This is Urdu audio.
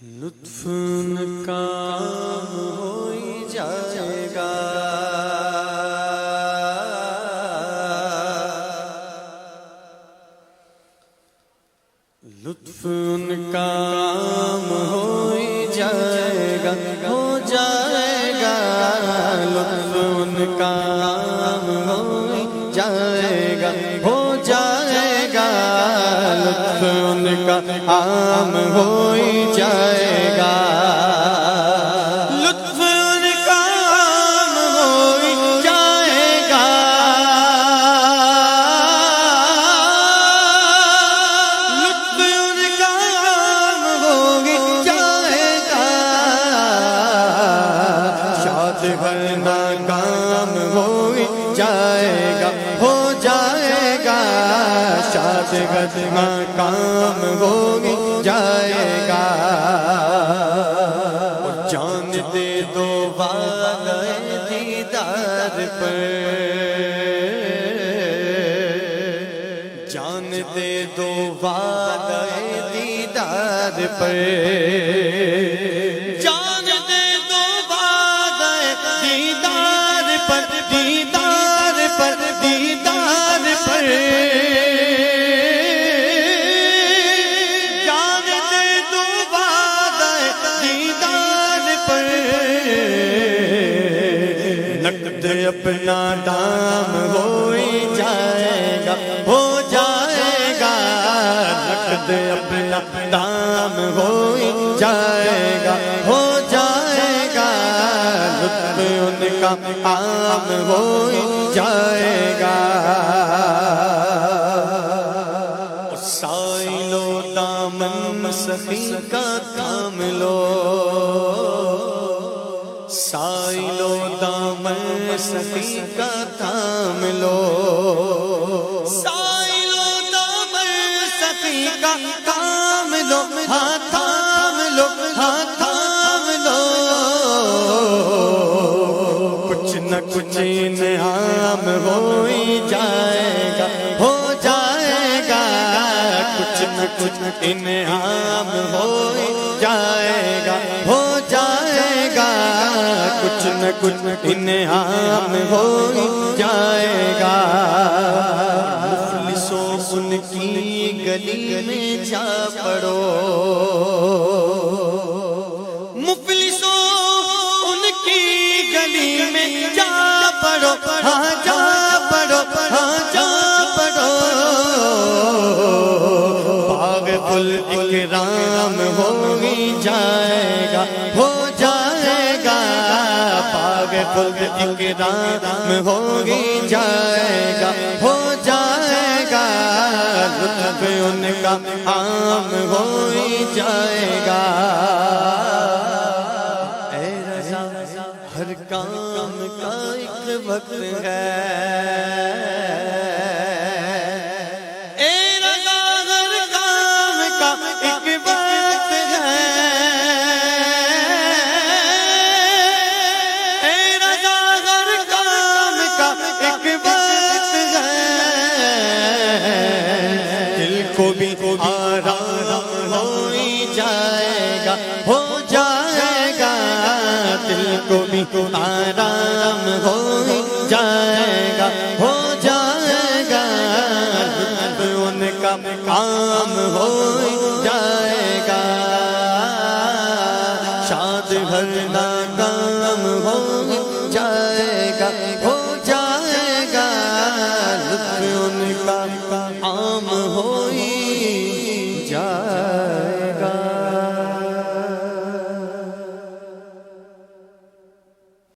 لطف ان کا ہو ہی جائے گا، لطف ان کا ہو ہی جائے گا، ہو جائے گا، لطف ان کا ہو ہی جائے گا، ہو جائے گا، لطف ان کا عام ہو ہی جائے گا، لطف ان کا عام ہو ہی جائے گا، لطف ان کا عام ہو ہی جائے گا، شاد ہر ناکام ہو ہی جائے گا، ہو جائے گا، شاد ہر ناکام ہو ہی جائے گا، جان دے دو والے دیدار پر، جان دے دو والے دیدار پر، جان دے دو والے دیدار پر، دیدار پر، دیدار پر، جان دے دو والے دیدار پر، نقد اپنا دام ہو ہی جائے گا، ہو جائے گا، نقد اپنا دام ہو ہی جائے گا، ہو جائے گا، لطف ان کا عام ہو ہی جائے گا، سائلو دامن سخی کا تھام لو، سائلو دامن سخی کا تھام لو، سائلو دامن سخی کا تھام لو، ہاں تھام لو، ہاں تھام لو، کچھ نہ کچھ انعام ہو ہی جائے گا، ہو جائے گا، کچھ نہ کچھ انعام ہو ہی جائے گا، ہو جائے گا، کچھ نہ کچھ انعام ہو ہی جائے گا، مفلسوں ان کی گلی میں جا پڑو، مفلسوں ان کی گلی میں جا پڑو، ہاں جا پڑو، ہاں جا پڑو، باغ گل اکرام ہو ہی جائے گا، ہو جائے گا، باغ گل اکرام ہو ہی جائے گا، ہو جائے گا، لطف ان کا عام ہو ہی جائے گا، اے رضا ہر کام کا ایک وقت ہے، اے رضا ہر کام کا ایک وقت ہے، اے رضا ہر کام کا ایک وقت ہے، دل کو بھی آرام ہو ہی جائے گا، ہو جائے گا، دل کو بھی آرام ہو ہی جائے گا، ہو جائے گا، لطف ان کا عام ہو ہی جائے گا، شاد ہر ناکام ہو ہی جائے گا، ہو جائے گا، لطف ان کا عام ہو ہی